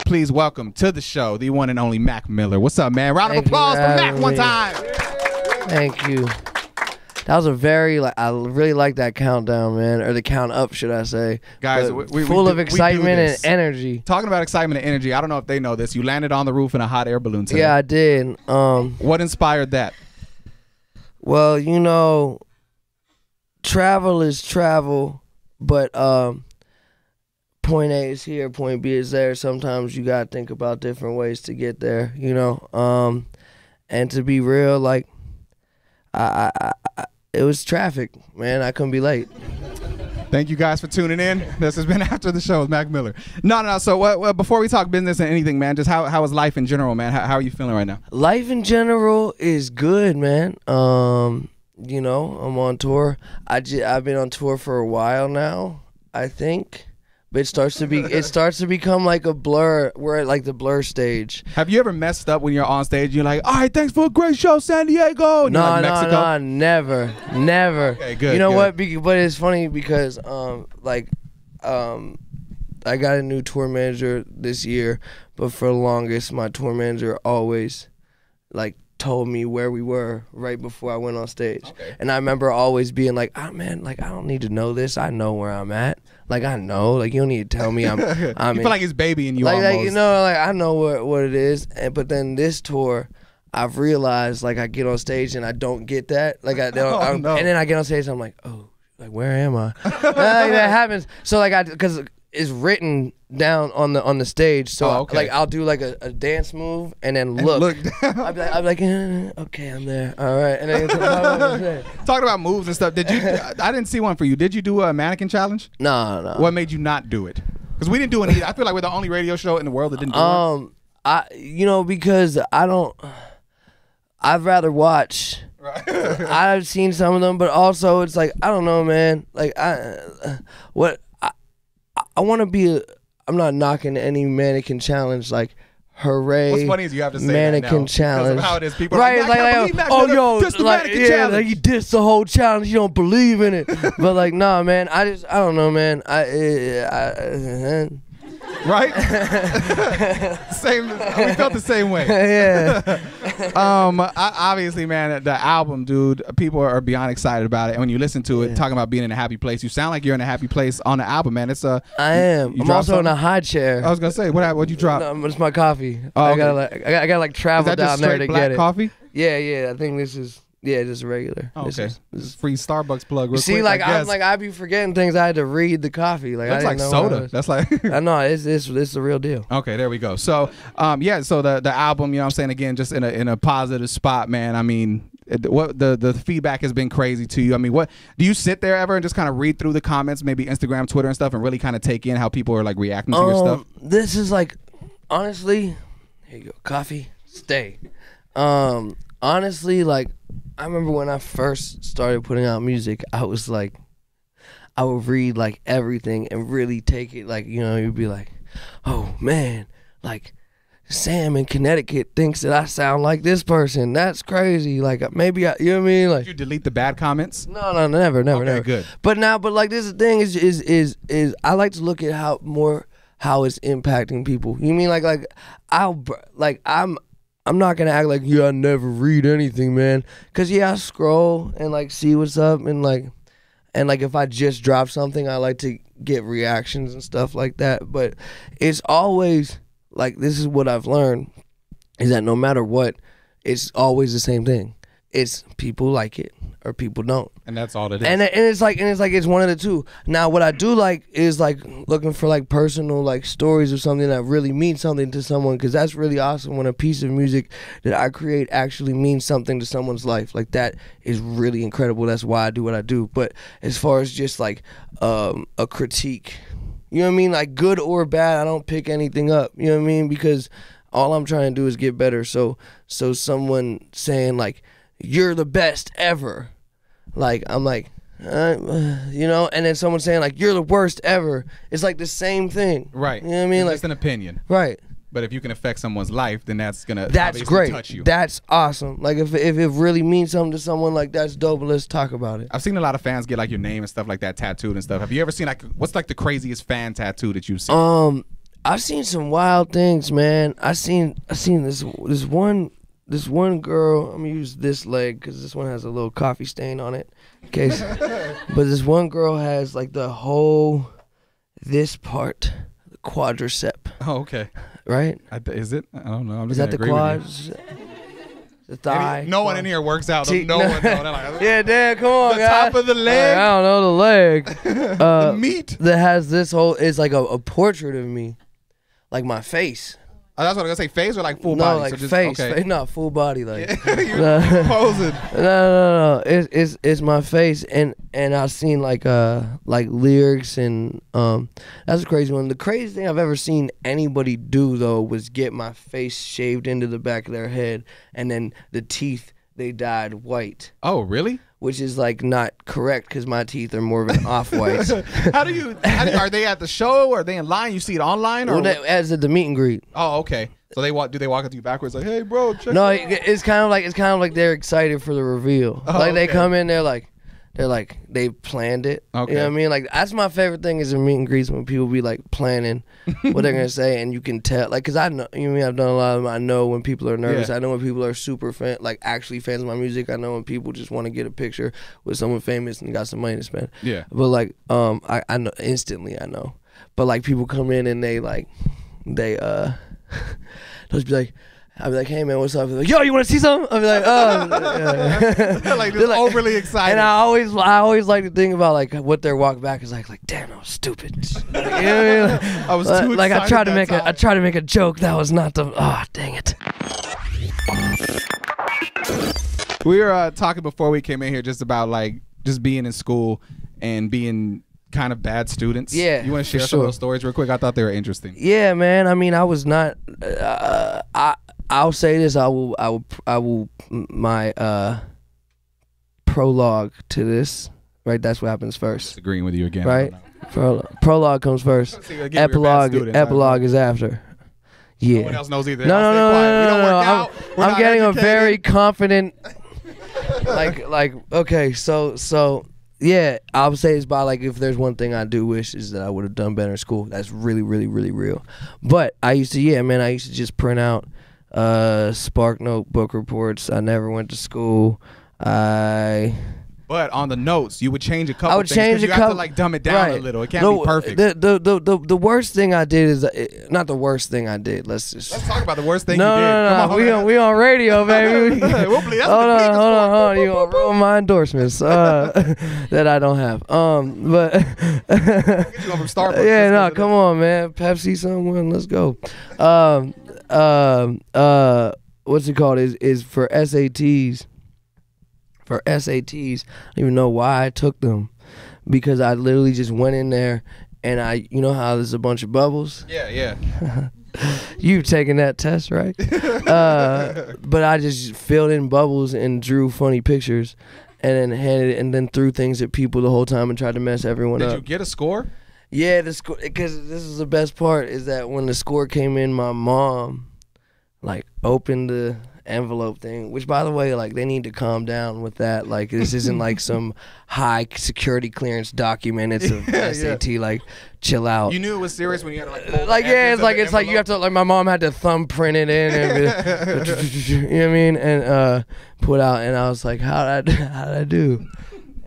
Please welcome to the show the one and only Mac Miller. What's up, man? Round of applause for Mac one time. Thank you. That was a very, I really like that countdown, man, or the count up, should I say? Guys, full of excitement and energy. Talking about excitement and energy, I don't know if they know this. You landed on the roof in a hot air balloon today. Yeah, I did. What inspired that? Well, you know, travel is travel, but point A is here, point B is there. Sometimes you gotta think about different ways to get there, you know. And to be real, like, it was traffic, man. I couldn't be late. Thank you guys for tuning in. This has been After the Show with Mac Miller. No. So before we talk business and anything, man, just how is life in general, man? How are you feeling right now? Life in general is good, man. You know, I'm on tour. I've been on tour for a while now, I think. But it starts to become like a blur. We're at like the blur stage. Have you ever messed up when you're on stage? You're like, all right, thanks for a great show, San Diego. And no, never. Okay, good. You know good. what? But it's funny because I got a new tour manager this year, but for the longest, my tour manager always like told me where we were right before I went on stage. Okay. And I remember always being like, man, like, I don't need to know this. I know where I'm at. Like, I know. Like, you don't need to tell me I'm you feel like he's babying you almost. Like, you know, like, I know what it is. But then this tour, I've realized, like, I get on stage and I don't get that. Like, I don't. No. And then I get on stage and I'm like, oh, like, where am I? That happens. So, like, because it's written down on the stage, so okay. like I'll do like a dance move and then look down. I'll be like okay, I'm there, all right. And then talking about moves and stuff, did you I didn't see one for you. Did you do a mannequin challenge? No. What made you not do it? Because we didn't do it either. I feel like we're the only radio show in the world that didn't do it. Because I'd rather watch. Right. I've seen some of them, but also it's like, I don't know, man, like I want to be I'm not knocking any mannequin challenge, like, hooray. What's funny is you have to say mannequin that now challenge. because of how it is. People right, are like, mannequin challenge. Like, you dissed the whole challenge, you don't believe in it. But like, nah, man, I don't know, man. Right? Same. We felt the same way. Yeah. Obviously, man, the album, dude, people are beyond excited about it. And when you listen to it, talking about being in a happy place, you sound like you're in a happy place on the album, man. It's I am. I'm also in a high chair. I was gonna say, what'd you drop? No, it's my coffee. Oh, I gotta travel down there to get it. Coffee? Yeah. I think this is. Yeah, just regular. Oh, okay. This is free Starbucks plug. Real See, quick, like I be forgetting things. I had to read the coffee. Like, that's like soda. That's like I know it's the real deal. Okay, there we go. So, so the album, you know what I'm saying, again, just in a positive spot, man. I mean, what the feedback has been crazy to you. I mean, what do you sit there ever and just kind of read through the comments, maybe Instagram, Twitter and stuff, and really kind of take in how people are like reacting to your stuff? This is like, honestly, here you go, coffee, stay. Honestly, like, I remember when I first started putting out music, I was like, I would read like everything and really take it, like, you know, you'd be like, oh man, like, Sam in Connecticut thinks that I sound like this person. That's crazy. Like, maybe you know what I mean? Like, did you delete the bad comments? No, never. Okay, good. But like, this is the thing is I like to look at how it's impacting people. You mean I'm not gonna act like, I never read anything, man. Cause I scroll and like see what's up and like if I just drop something, I like to get reactions and stuff like that. But it's always like, this is what I've learned, is that no matter what, it's always the same thing. It's people like it or people don't, and that's all it is. And it's like it's one of the two. Now, what I do like is like looking for like personal like stories of something that really means something to someone, because that's really awesome when a piece of music that I create actually means something to someone's life. Like, that is really incredible. That's why I do what I do. But as far as just like a critique, you know what I mean, like good or bad, I don't pick anything up. You know what I mean, because all I'm trying to do is get better. So someone saying like, you're the best ever, like, I'm like, you know, and then someone saying like, you're the worst ever, it's like the same thing, right? You know what I mean? It's like, just an opinion, right? But if you can affect someone's life, then that's great. touch you. That's awesome. Like, if it really means something to someone, like, that's dope. Let's talk about it. I've seen a lot of fans get like your name and stuff like that tattooed and stuff. Have you ever seen like, what's like the craziest fan tattoo that you've seen? I've seen some wild things, man. I seen this one girl. I'm gonna use this leg because this one has a little coffee stain on it. In case, but this one girl has like this part, the quadricep. Oh, okay. Right? Is it? I don't know. I'm Is just that the quads? The thigh. No one in here works out. No one. Like, yeah, damn. Come on, the guy. top of the leg. I don't know the leg. The meat that has this whole. It's like a portrait of me, like my face. Oh, that's what I was gonna say. Face or like full no, body? like so just, face. Okay. No, full body. Like you're posing. No. It's my face, and I've seen like lyrics, and that's a crazy one. The craziest thing I've ever seen anybody do though was get my face shaved into the back of their head, and then the teeth they dyed white. Oh, really? Which is like not correct because my teeth are more of an off-white. How do you? Are they at the show? Or are they in line? You see it online? Or as at the meet and greet. Oh, okay. So do they walk up to you backwards like, hey, bro? Check no, it's kind of like they're excited for the reveal. Oh, like they come in, they're like they planned it. Okay. You know what I mean? Like that's my favorite thing is in meet and greets when people be like planning what they're gonna say, and you can tell. Like, cause I know, you know, I've done a lot of them. I know when people are nervous. Yeah. I know when people are super actually fans of my music. I know when people just want to get a picture with someone famous and got some money to spend. Yeah. But like, I know instantly. I know. But like people come in and they'll just be like. I'll be like, hey man, what's up? Like, yo, you want to see something? I'll be like, oh. Yeah. Like, they're like overly excited. And I always like to think about like what their walk back is like damn, I was stupid. Like, you know what I mean? I was too excited. Like I tried to make a joke that was not the. Oh, dang it. We were talking before we came in here just about like just being in school and being kind of bad students. Yeah, you want to share some of those stories real quick? I thought they were interesting. Yeah, man. I mean, I was not. I'll say this. I will. My prologue to this. Right. That's what happens first. Agreeing with you again. Right. Prologue comes first. Epilogue is after. Yeah. No one else knows either. No. I'm getting a very confident. like okay. So. Yeah, I would say it's by like if there's one thing I do wish is that I would have done better in school. That's really, really, really real. But I used to just print out Spark Notebook reports. I never went to school. But on the notes, you would change a couple. I would things change a you couple. have to like dumb it down a little. It can't be perfect. The worst thing I did is not the worst thing I did. Let's talk about the worst thing you did. No. We on radio, baby. Hold on. You gonna ruin my endorsements that I don't have. But get you over Starbucks. Yeah, no, come on, man. Pepsi, someone, let's go. What's it called? Is for SATs. For SATs, I don't even know why I took them, because I literally just went in there and you know how there's a bunch of bubbles? Yeah. You've taken that test, right? But I just filled in bubbles and drew funny pictures and then threw things at people the whole time and tried to mess everyone up. Did you get a score? Yeah, the score, because this is the best part, is that when the score came in, my mom like opened the envelope thing, which by the way, like they need to calm down with that. Like this isn't like some high security clearance document. It's a SAT. Like chill out. You knew it was serious when you had to it's like you have to, like, my mom had to thumbprint it in and you know what I mean, and put out, and I was like, how did I do?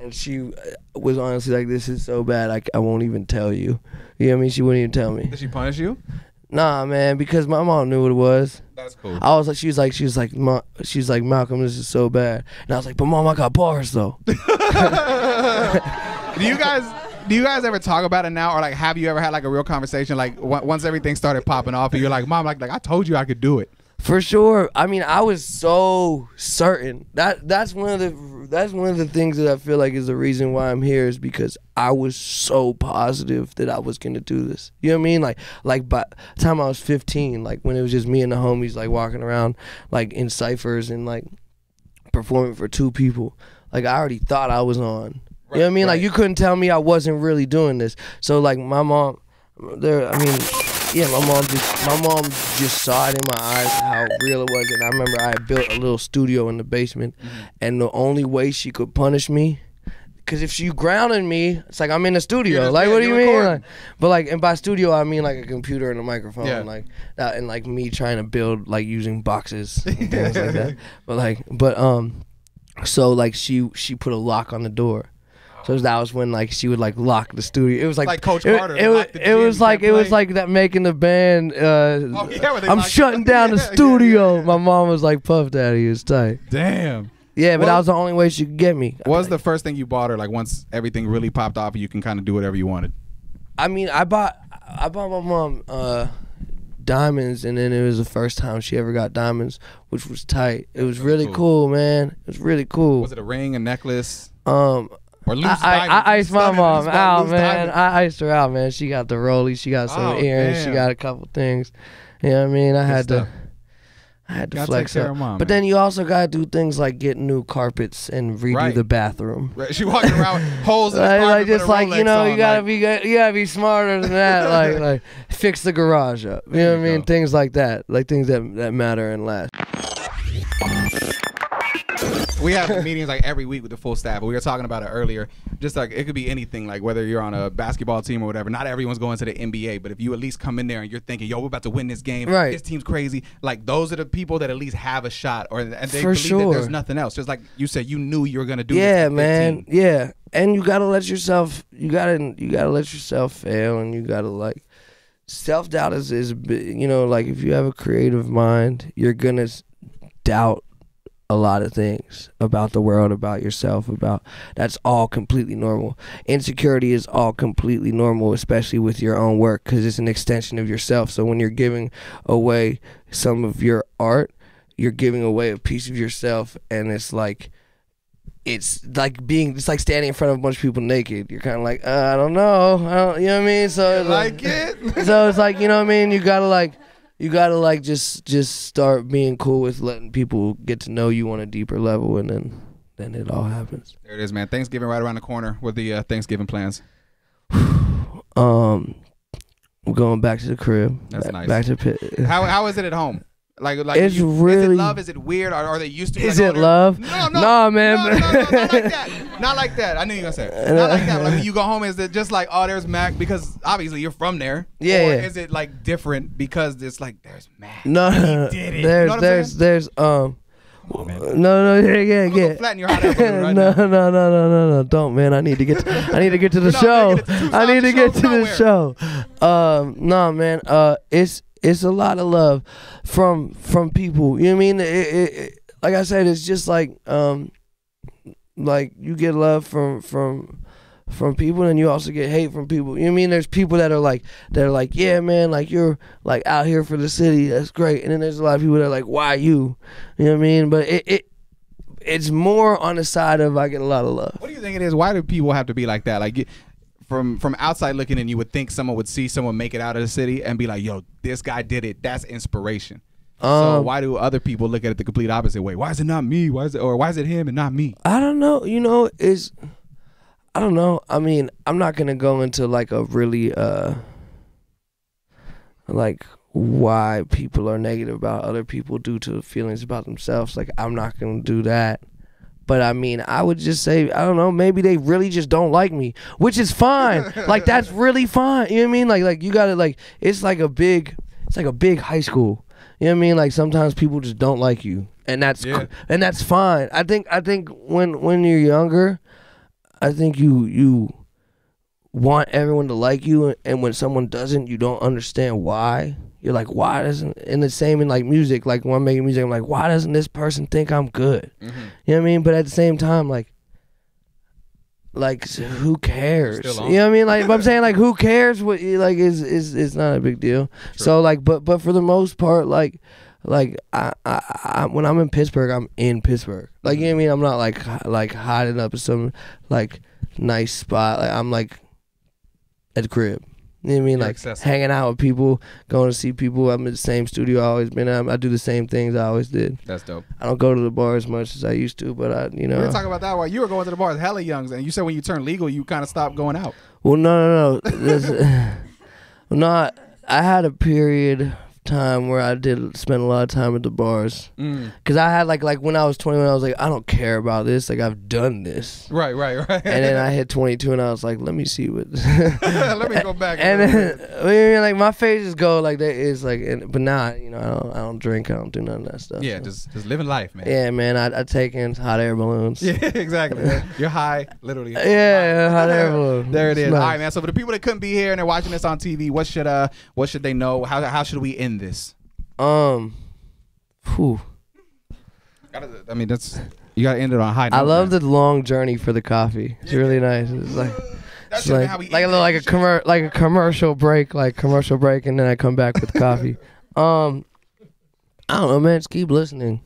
And she was honestly like, this is so bad, I won't even tell you. You know what I mean? She wouldn't even tell me. Did she punish you? Nah, man, because my mom knew what it was. That's cool. I was like, she was like, Malcolm, this is so bad. And I was like, but mom, I got bars though. Do you guys ever talk about it now, or like have you ever had like a real conversation, like once everything started popping off and you're like, mom, like I told you I could do it? For sure. I mean, I was so certain. That's one of the things that I feel like is the reason why I'm here, is because I was so positive that I was gonna do this. You know what I mean? Like by the time I was 15, like when it was just me and the homies like walking around like in ciphers and like performing for 2 people, like I already thought I was on. You know what I mean? Right. Like you couldn't tell me I wasn't really doing this. So like my mom, my mom just saw it in my eyes how real it was. And I remember I had built a little studio in the basement, and the only way she could punish me, Because if you grounding me, it's like I'm in the studio. Just, like, yeah, what do you mean? recording. But like, and by studio I mean like a computer and a microphone, Yeah. like that, and like me trying to build like using boxes and things like that. So like she put a lock on the door. So that was when like she would like lock the studio. It was like Coach Carter. It was like that making the band. I'm shutting down the studio. Yeah. My mom was like, Puff Daddy is tight. Damn. Yeah, but that was the only way she could get me. What was the first thing you bought her? Like once everything really popped off, you can kind of do whatever you wanted. I mean, I bought my mom diamonds, and then it was the first time she ever got diamonds, which was tight. It was really cool, man. It was really cool. Was it a ring, a necklace? Or loose I iced my mom out, man. Diamonds. I iced her out, man. She got the rollies. She got some earrings. Damn. She got a couple things. You know what I mean? I had to Gotta flex take care up. of mom, But man. then you also gotta do things like get new carpets and redo the bathroom. Right. She walking around with holes in the Like carpet, just put a like Rolex you know, on, you gotta be smarter than that. like fix the garage up. You know what I mean? go. Things like that. Like things that matter and last. We have meetings like every week with the full staff, but we were talking about it earlier. Just like it could be anything, like whether you're on a basketball team or whatever. Not everyone's going to the NBA, but if you at least come in there and you're thinking, yo, we're about to win this game. Right. This team's crazy. Like those are the people that at least have a shot, and they For believe that there's nothing else. Just like you said, you knew you were gonna do. Yeah, this man. Yeah, and you gotta let yourself. You gotta let yourself fail, and you gotta like. Self-doubt is you know, like if you have a creative mind, you're gonna doubt a lot of things about the world, about yourself, that's all completely normal. Insecurity is all completely normal, especially with your own work, because it's an extension of yourself. So when you're giving away some of your art, you're giving away a piece of yourself, and it's like standing in front of a bunch of people naked. You're kind of like, I don't know, you know what I mean? So it's like it. So it's like, you know what I mean? You gotta just start being cool with letting people get to know you on a deeper level, and then it all happens. There it is, man. Thanksgiving right around the corner. What are the Thanksgiving plans? We're going back to the crib. That's nice. Back to Pitt. How is it at home? Like it's is it really love? Is it weird? Are they used to? Is it they're- love? No, Nah, man. No, not like that. Not like that. I knew you were gonna say it. Not like that. Like when you go home, is it just like, oh, there's Mac because obviously you're from there? Yeah, Or yeah. is it like different because it's like there's Mac? No, He did it. You know what I'm saying? there's Come on, man. no, yeah, I'm gonna yeah. flatten your hot apple right No, now. no, don't, man. I need to get to the We're not show. making it to Tucson. I need to The get show's to the nowhere. show. No, man. It's a lot of love from people. You know what I mean? It like I said, it's just like you get love from people, and you also get hate from people. You know what I mean? There's people that are like, yeah, man, like you're like out here for the city. That's great. And then there's a lot of people that are like, why you? You know what I mean? But it's more on the side of I get a lot of love. What do you think it is? Why do people have to be like that? Like from outside looking in, you would think someone would see someone make it out of the city and be like, yo, this guy did it. That's inspiration. So why do other people look at it the complete opposite way? Why is it not me? Why is it him and not me? I don't know. You know, I don't know. I mean, I'm not gonna go into like a really like why people are negative about other people due to feelings about themselves. Like, I'm not gonna do that. But I mean, I would just say, I don't know, maybe they really just don't like me, which is fine. Like, that's really fine. You know what I mean? Like you gotta like, it's like a big high school. You know what I mean? Like sometimes people just don't like you, and that's fine. I think when you're younger, I think you want everyone to like you, and when someone doesn't, you don't understand why. You're like, why doesn't? And the same in like music. Like when I'm making music, I'm like, why doesn't this person think I'm good? Mm-hmm. You know what I mean? But at the same time, like who cares? You know what I mean? Like, but I'm saying, like, who cares? What like is not a big deal. True. So like, but for the most part, like I when I'm in Pittsburgh, I'm in Pittsburgh. Like, you know what I mean? I'm not like hiding up in some like nice spot. Like, I'm like at the crib. You know what I mean? You're like accessible. hanging out with people, going to see people. I'm in the same studio I always been at. I do the same things I always did. That's dope. I don't go to the bar as much as I used to, but We were talking about that while you were going to the bars hella youngs, and you said when you turned legal, you kind of stopped going out. Well, no. I had a period time where I did spend a lot of time at the bars. Cause I had like when I was 21, I was like, I don't care about this. Like I've done this. Right. And then I hit 22 and I was like, let me see what. Let me go back. And then I mean, like my phases go like that is like, but now you know I don't drink, I don't do none of that stuff. Yeah, so. just living life, man. Yeah, man. I take in hot air balloons. Yeah, exactly. You're high, literally. Yeah, hot air balloon. There it is. Nice. All right, man. So for the people that couldn't be here and they're watching this on TV, what should they know? How should we end this? Whew. I mean, you gotta end it on a high note. I love man. the long journey for the coffee. It's really nice. It's like That's it's like, how we like a end little it. like a commercial break, and then I come back with coffee. I don't know, man. Just keep listening.